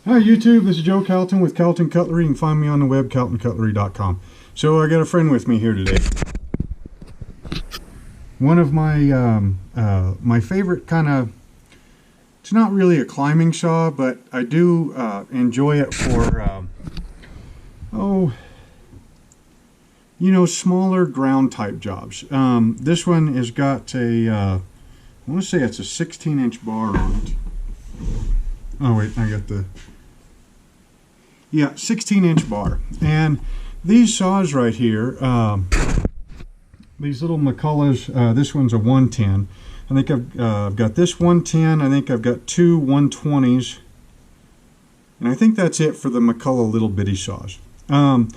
Hi YouTube, this is Joe Calton with Calton Cutlery. You can find me on the web, caltoncutlery.com. So I got a friend with me here today. One of my favorite kind of, it's not really a climbing saw, but I do enjoy it for, smaller ground type jobs. This one has got I want to say it's a 16-inch bar on it. Oh wait, I got the... Yeah, 16-inch bar. And these saws right here, these little McCulloughs, this one's a 110. I think I've got this 110. I think I've got two 120s. And I think that's it for the McCullough little bitty saws. I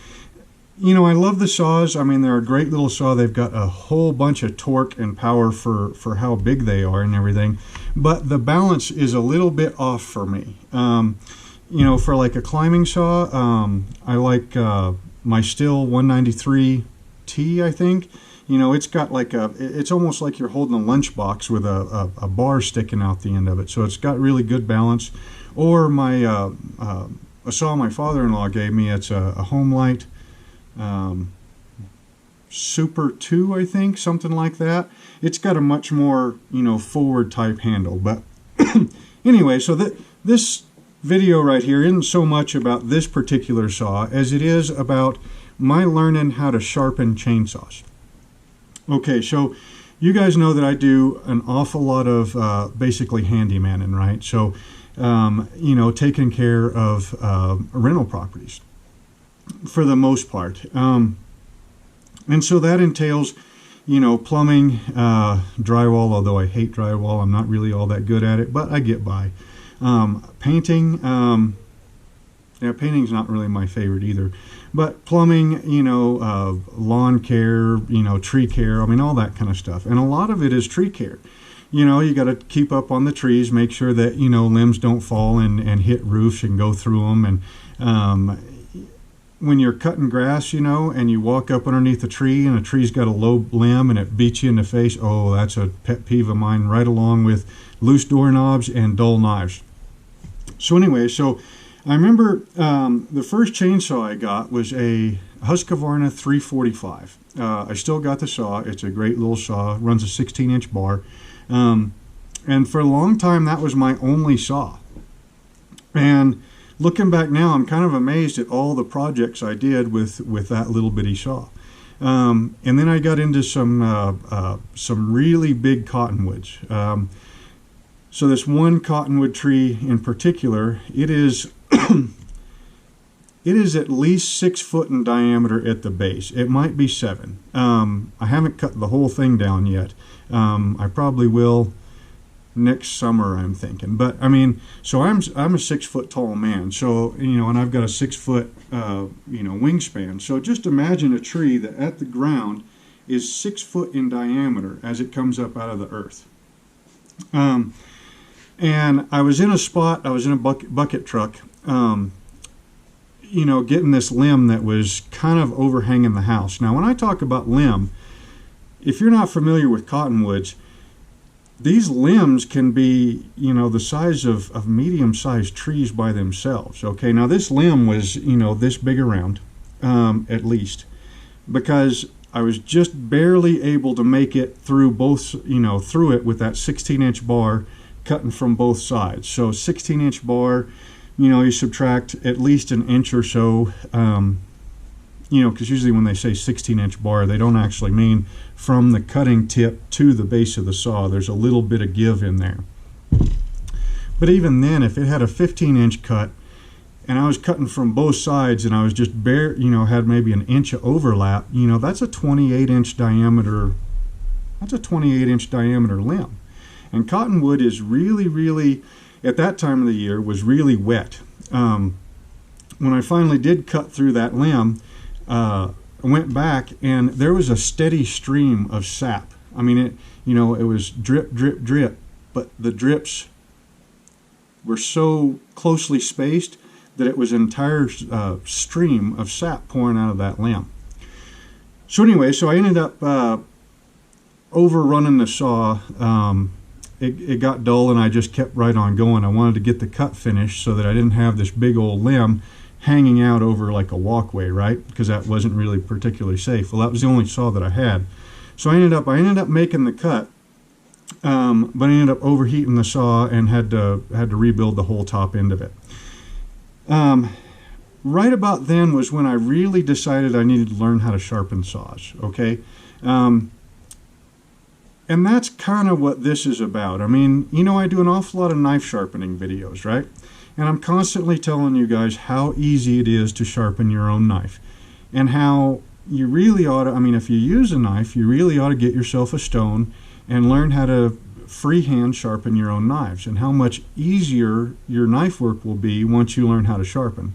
love the saws. I mean, they're a great little saw. They've got a whole bunch of torque and power for how big they are and everything. But the balance is a little bit off for me. For like a climbing saw, I like my Stihl 193T, I think. It's got like it's almost like you're holding a lunchbox with a bar sticking out the end of it. So it's got really good balance. Or a saw my father-in-law gave me, it's a Homelight Super 2, I think, something like that. It's got a much more, forward type handle. But anyway, so this video right here isn't so much about this particular saw as it is about my learning how to sharpen chainsaws. Okay, so you guys know that I do an awful lot of basically handymanning, right? So, taking care of rental properties for the most part. And so that entails, plumbing, drywall, although I hate drywall. I'm not really all that good at it, but I get by. Painting, painting's not really my favorite either, but plumbing, lawn care, tree care, I mean, all that kind of stuff. And a lot of it is tree care. You got to keep up on the trees, make sure that, limbs don't fall and hit roofs and go through them. And when you're cutting grass, and you walk up underneath a tree and a tree's got a low limb and it beats you in the face, oh, that's a pet peeve of mine, right along with loose doorknobs and dull knives. So anyway, so I remember the first chainsaw I got was a Husqvarna 345. I still got the saw. It's a great little saw. Runs a 16-inch bar. And for a long time, that was my only saw. And looking back now, I'm kind of amazed at all the projects I did with that little bitty saw. And then I got into some really big cottonwoods. So this one cottonwood tree in particular, it is it is at least 6 foot in diameter at the base. It might be 7. I haven't cut the whole thing down yet. I probably will next summer, I'm thinking. But I mean, so I'm a 6 foot tall man. So and I've got a 6 foot wingspan. So just imagine a tree that at the ground is 6 foot in diameter as it comes up out of the earth. And I was in a spot, I was in a bucket truck, getting this limb that was kind of overhanging the house. Now, when I talk about limb, if you're not familiar with cottonwoods, these limbs can be, the size of medium-sized trees by themselves. Okay, now this limb was, this big around, at least, because I was just barely able to make it through both, through it with that 16-inch bar cutting from both sides. So 16-inch bar, you subtract at least an inch or so, because usually when they say 16-inch bar, they don't actually mean from the cutting tip to the base of the saw. There's a little bit of give in there. But even then, if it had a 15-inch cut, and I was cutting from both sides, and I was just had maybe an inch of overlap, that's a 28-inch diameter. That's a 28-inch diameter limb. And cottonwood is really, really, at that time of the year, was really wet. When I finally did cut through that limb, I went back, and there was a steady stream of sap. I mean, it was drip, drip, drip, but the drips were so closely spaced that it was an entire stream of sap pouring out of that limb. So anyway, so I ended up overrunning the saw it got dull, and I just kept right on going. I wanted to get the cut finished so that I didn't have this big old limb hanging out over like a walkway, right? Because that wasn't really particularly safe. Well, that was the only saw that I had. So I ended up making the cut, but I ended up overheating the saw and had to rebuild the whole top end of it. Right about then was when I really decided I needed to learn how to sharpen saws, okay? And that's kind of what this is about. I mean, you know, I do an awful lot of knife sharpening videos, right? And I'm constantly telling you guys how easy it is to sharpen your own knife, and how you really ought to, I mean, if you use a knife, you really ought to get yourself a stone and learn how to freehand sharpen your own knives, and how much easier your knife work will be once you learn how to sharpen.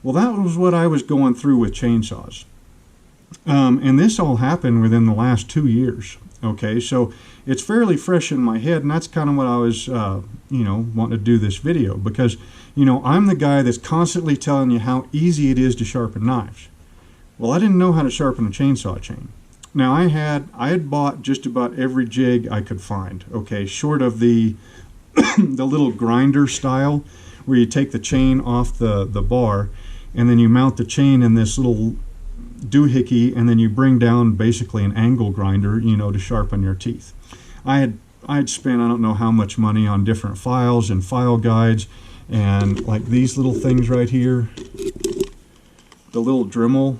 Well, that was what I was going through with chainsaws. And this all happened within the last 2 years. Okay, so it's fairly fresh in my head, and that's kind of what I was, wanting to do this video, because, I'm the guy that's constantly telling you how easy it is to sharpen knives. Well, I didn't know how to sharpen a chainsaw chain. Now, I had bought just about every jig I could find, okay, short of the the little grinder style, where you take the chain off the bar, and then you mount the chain in this little doohickey, and then you bring down basically an angle grinder, to sharpen your teeth. I had spent, I don't know how much money on different files and file guides, and like these little things right here, the little Dremel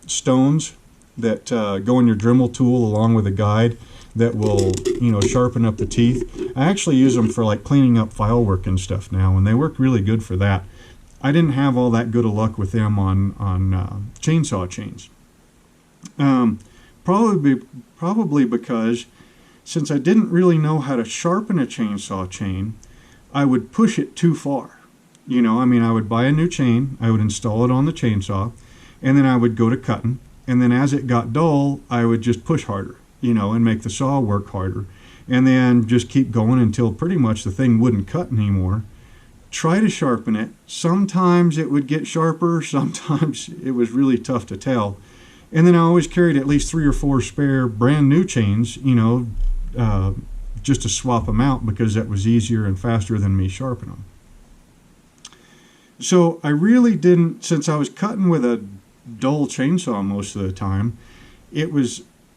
stones that go in your Dremel tool along with a guide that will, sharpen up the teeth. I actually use them for like cleaning up file work and stuff now, and they work really good for that. I didn't have all that good of luck with them on chainsaw chains. Probably because since I didn't really know how to sharpen a chainsaw chain, I would push it too far. I would buy a new chain, I would install it on the chainsaw, and then I would go to cutting, and then as it got dull, I would just push harder, and make the saw work harder, and then just keep going until pretty much the thing wouldn't cut anymore. Try to sharpen it. Sometimes it would get sharper, sometimes it was really tough to tell. And then I always carried at least 3 or 4 spare brand new chains, just to swap them out, because that was easier and faster than me sharpening them. So I really didn't, since I was cutting with a dull chainsaw most of the time, it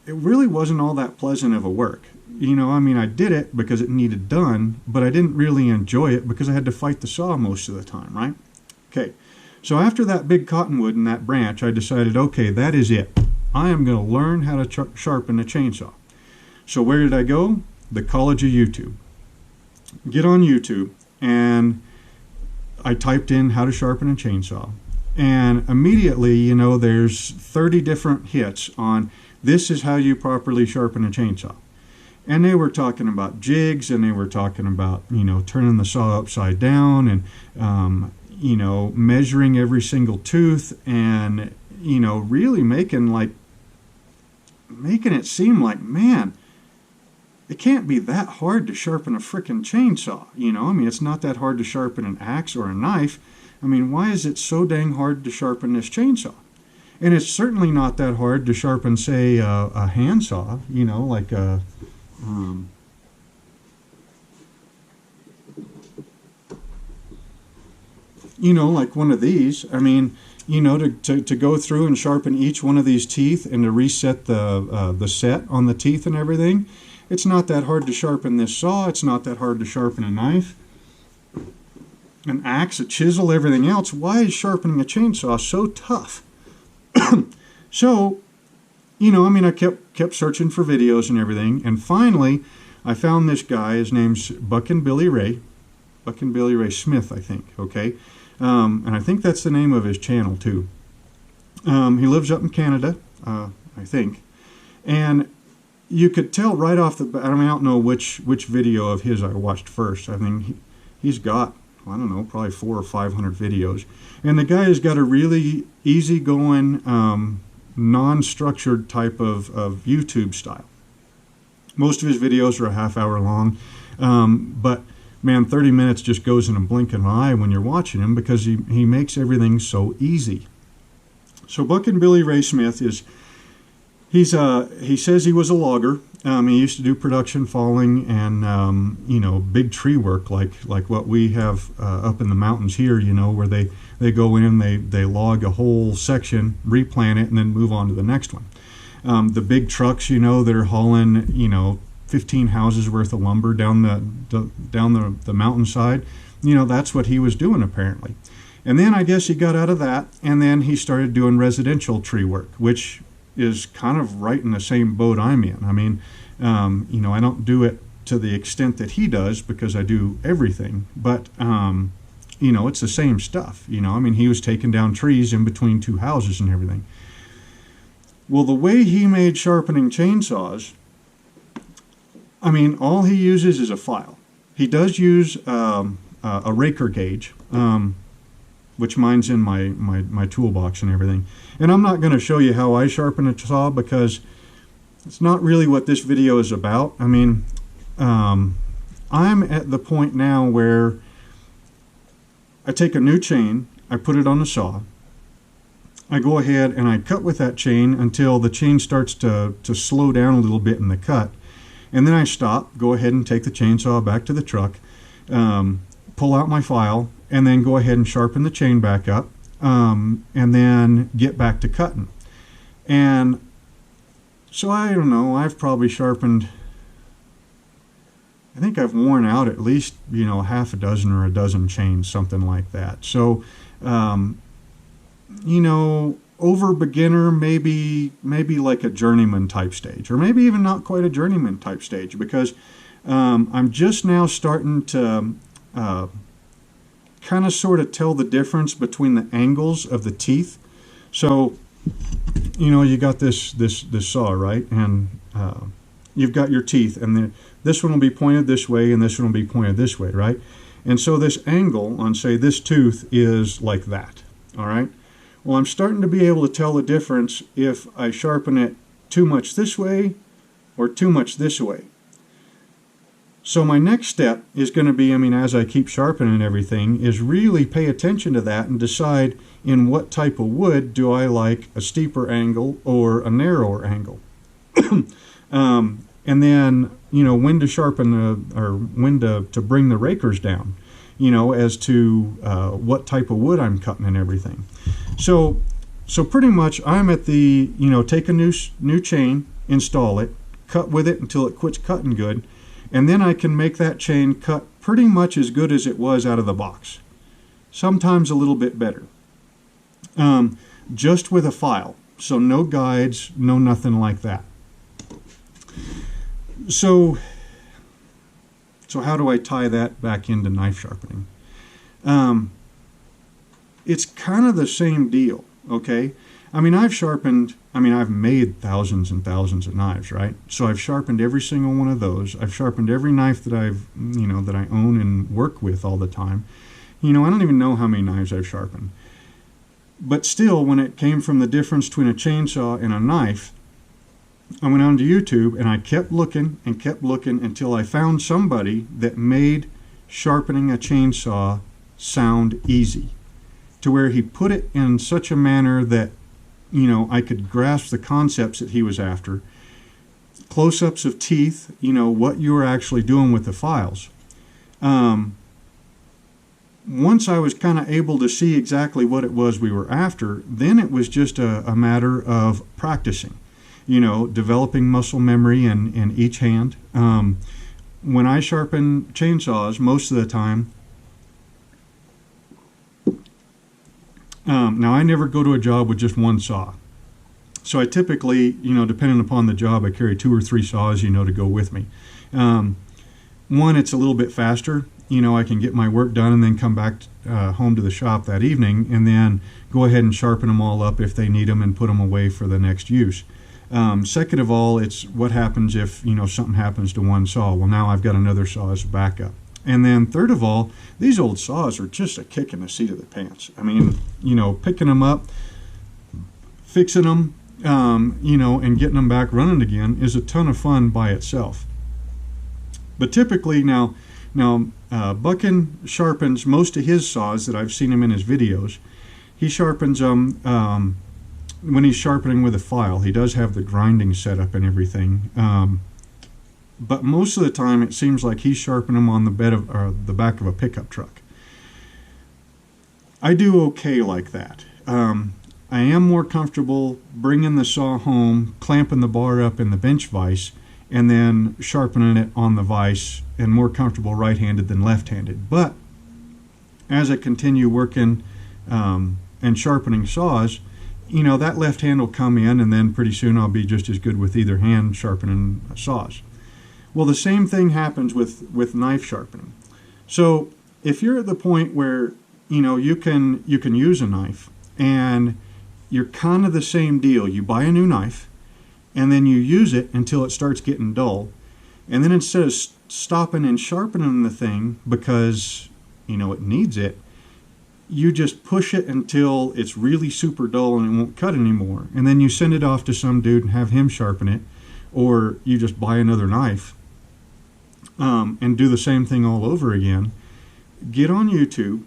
really wasn't all that pleasant of a work. I did it because it needed done, but I didn't really enjoy it because I had to fight the saw most of the time, right? Okay, so after that big cottonwood and that branch, I decided, okay, that is it. I am going to learn how to sharpen a chainsaw. So where did I go? The College of YouTube. Get on YouTube, and I typed in how to sharpen a chainsaw. And immediately, there's 30 different hits on this is how you properly sharpen a chainsaw. And they were talking about jigs, and they were talking about, turning the saw upside down, and, measuring every single tooth, and, really making it seem like, man, it can't be that hard to sharpen a frickin' chainsaw. It's not that hard to sharpen an axe or a knife. Why is it so dang hard to sharpen this chainsaw? And it's certainly not that hard to sharpen, say, a handsaw, like a... like one of these. To go through and sharpen each one of these teeth and to reset the set on the teeth and everything, it's not that hard to sharpen this saw. It's not that hard to sharpen a knife, an axe, a chisel, everything else. Why is sharpening a chainsaw so tough? So, I kept searching for videos and everything, and finally I found this guy. His name's Buckin Billy Ray Smith, I think, okay? And I think that's the name of his channel, too. He lives up in Canada, I think. And you could tell right off the bat, I don't know which video of his I watched first. I think he's got, probably 400 or 500 videos. And the guy has got a really easygoing, non-structured type of YouTube style. Most of his videos are a half hour long, but man, 30 minutes just goes in a blink of an eye when you're watching him, because he makes everything so easy. So Buckin Billy Ray Smith he says he was a logger. He used to do production falling and big tree work like what we have up in the mountains here. Where they go in, they log a whole section, replant it, and then move on to the next one. The big trucks, that are hauling 15 houses worth of lumber down the mountainside. That's what he was doing apparently. And then I guess he got out of that, and then he started doing residential tree work, which is kind of right in the same boat I'm in. I mean, I don't do it to the extent that he does because I do everything, but it's the same stuff. I mean, he was taking down trees in between two houses and everything. Well, the way he made sharpening chainsaws, I mean, all he uses is a file. He does use a raker gauge, which mine's in my toolbox and everything. And I'm not going to show you how I sharpen a saw because it's not really what this video is about. I mean, I'm at the point now where I take a new chain, I put it on the saw, I go ahead and I cut with that chain until the chain starts to slow down a little bit in the cut. And then I stop, go ahead and take the chainsaw back to the truck, pull out my file, and then go ahead and sharpen the chain back up, and then get back to cutting. And so I don't know, I've probably sharpened, I think I've worn out at least, half a dozen or a dozen chains, something like that. So, over beginner, maybe like a journeyman type stage, or maybe even not quite a journeyman type stage, because I'm just now starting to kind of sort of tell the difference between the angles of the teeth. So, you got this saw, right? And you've got your teeth, and this one will be pointed this way, and this one will be pointed this way, right? And so this angle on, say, this tooth is like that, all right? Well, I'm starting to be able to tell the difference if I sharpen it too much this way or too much this way. So my next step is going to be, as I keep sharpening everything, is really pay attention to that and decide in what type of wood do I like a steeper angle or a narrower angle. And then, when to sharpen or when to bring the rakers down, as to what type of wood I'm cutting and everything. So pretty much I'm at the, take a new chain, install it, cut with it until it quits cutting good, and then I can make that chain cut pretty much as good as it was out of the box. Sometimes a little bit better. Just with a file, so no guides, no nothing like that. So how do I tie that back into knife sharpening? It's kind of the same deal, okay? I've made thousands and thousands of knives, right? So I've sharpened every single one of those. I've sharpened every knife that that I own and work with all the time. I don't even know how many knives I've sharpened. But still, when it came from the difference between a chainsaw and a knife, I went onto YouTube and I kept looking until I found somebody that made sharpening a chainsaw sound easy, to where he put it in such a manner that I could grasp the concepts that he was after. Close-ups of teeth, what you were actually doing with the files. Once I was kind of able to see exactly what it was we were after, then it was just a matter of practicing, developing muscle memory in each hand. When I sharpen chainsaws, most of the time, now I never go to a job with just one saw. So I typically, depending upon the job, I carry 2 or 3 saws, to go with me. One, it's a little bit faster. I can get my work done and then come back home to the shop that evening and then go ahead and sharpen them all up if they need them and put them away for the next use. Second of all, it's what happens if, something happens to one saw. Well, now I've got another saw as a backup. And then third of all, these old saws are just a kick in the seat of the pants. Picking them up, fixing them, and getting them back running again is a ton of fun by itself. But typically now Buckin sharpens most of his saws that I've seen him in his videos. He sharpens them when he's sharpening with a file. He does have the grinding set up and everything. but most of the time it seems like he's sharpening them on the bed of or the back of a pickup truck. I do okay like that. I am more comfortable bringing the saw home, clamping the bar up in the bench vise, and then sharpening it on the vise, and more comfortable right-handed than left-handed. But as I continue working and sharpening saws, you know, that left hand will come in, and then pretty soon I'll be just as good with either hand sharpening saws. Well, the same thing happens with knife sharpening. So if you're at the point where, you know, you can use a knife, and you're kind of the same deal. You buy a new knife, and then you use it until it starts getting dull, and then instead of stopping and sharpening the thing because, you know, it needs it, you just push it until it's really super dull and it won't cut anymore, and then you send it off to some dude and have him sharpen it, or you just buy another knife and do the same thing all over again. Get on YouTube,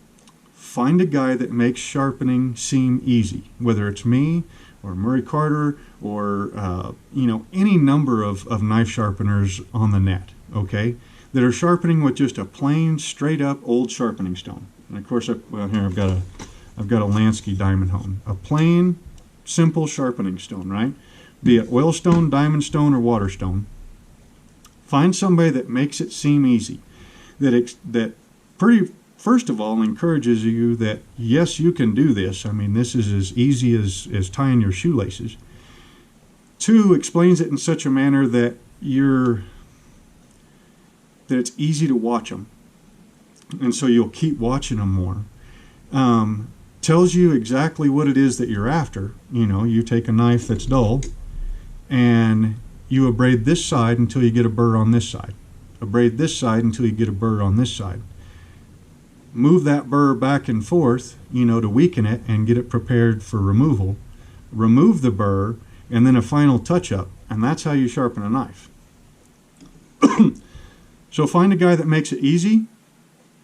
find a guy that makes sharpening seem easy, whether it's me or Murray Carter or you know, any number of knife sharpeners on the net, okay, that are sharpening with just a plain, straight up old sharpening stone. And of course, well, here I've got a Lansky diamond hone, a plain, simple sharpening stone, right? Be it oil stone, diamond stone, or water stone. Find somebody that makes it seem easy, that first of all encourages you that yes, you can do this. I mean, this is as easy as tying your shoelaces. 2, explains it in such a manner that it's easy to watch them, and so you'll keep watching them more. Tells you exactly what it is that you're after. You know, you take a knife that's dull, and you abrade this side until you get a burr on this side. Abrade this side until you get a burr on this side. Move that burr back and forth, you know, to weaken it and get it prepared for removal. Remove the burr, and then a final touch-up, and that's how you sharpen a knife. So find a guy that makes it easy,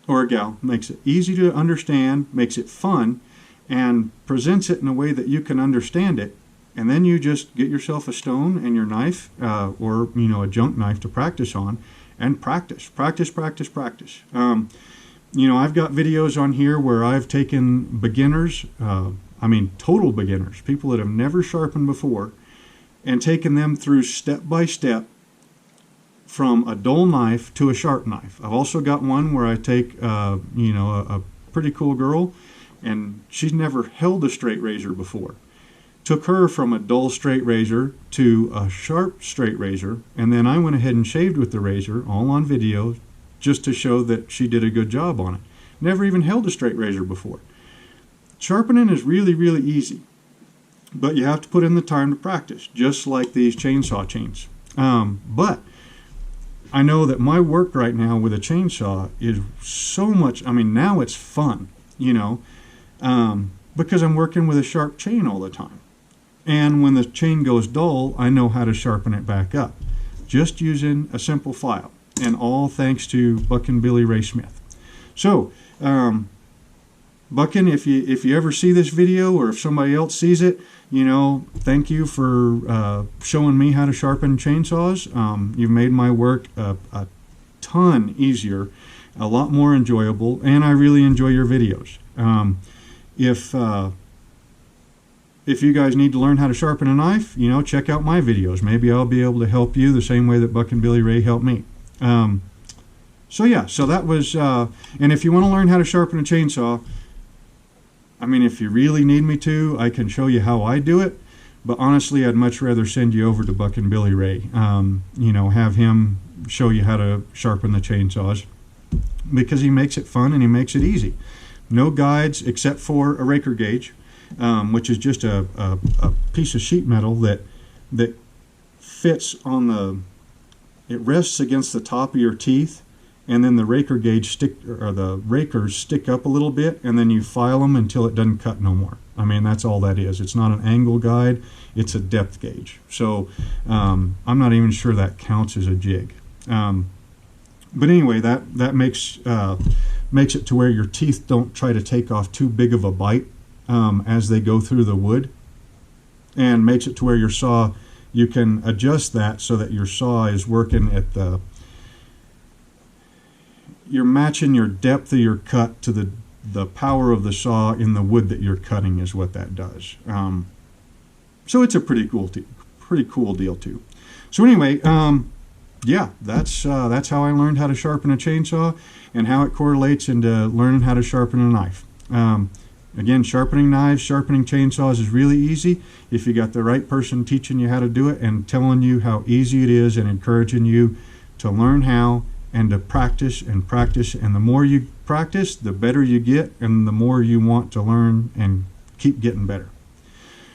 or a gal, makes it easy to understand, makes it fun, and presents it in a way that you can understand it, and then you just get yourself a stone and your knife, or, you know, a junk knife to practice on, and practice. You know, I've got videos on here where I've taken beginners, I mean total beginners, people that have never sharpened before, and taken them through step by step from a dull knife to a sharp knife. I've also got one where I take, you know, a pretty cool girl, and she's never held a straight razor before. Took her from a dull straight razor to a sharp straight razor, and then I went ahead and shaved with the razor, all on video, just to show that she did a good job on it. Never even held a straight razor before. Sharpening is really, really easy, but you have to put in the time to practice, just like these chainsaw chains. But I know that my work right now with a chainsaw is so much, I mean, now it's fun, you know, because I'm working with a sharp chain all the time. And when the chain goes dull, I know how to sharpen it back up, just using a simple file, and all thanks to Buckin Billy Ray Smith. So, Buckin, if you ever see this video, or if somebody else sees it, you know, thank you for showing me how to sharpen chainsaws. You've made my work a ton easier, a lot more enjoyable, and I really enjoy your videos. If you guys need to learn how to sharpen a knife, you know, check out my videos. Maybe I'll be able to help you the same way that Buckin Billy Ray helped me. So yeah, so that was, and if you want to learn how to sharpen a chainsaw, I mean, if you really need me to, I can show you how I do it, but honestly, I'd much rather send you over to Buckin Billy Ray, you know, have him show you how to sharpen the chainsaws, because he makes it fun and he makes it easy. No guides except for a raker gauge, which is just a piece of sheet metal that fits on the, it rests against the top of your teeth, and then the raker gauge the rakers stick up a little bit, and then you file them until it doesn't cut no more. I mean, that's all that is. It's not an angle guide, it's a depth gauge. So I'm not even sure that counts as a jig. But anyway, that makes it to where your teeth don't try to take off too big of a bite as they go through the wood, and makes it to where your saw you can adjust that so that your saw is working at you're matching your depth of your cut to the power of the saw in the wood that you're cutting is what that does. So it's a pretty cool deal too. So anyway, yeah, that's how I learned how to sharpen a chainsaw and how it correlates into learning how to sharpen a knife. Again, sharpening knives, sharpening chainsaws is really easy if you got the right person teaching you how to do it and telling you how easy it is and encouraging you to learn how and to practice and practice. And the more you practice, the better you get and the more you want to learn and keep getting better.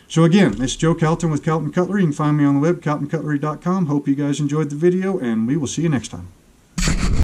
So again, it's Joe Calton with Calton Cutlery. You can find me on the web, caltoncutlery.com. Hope you guys enjoyed the video, and we will see you next time.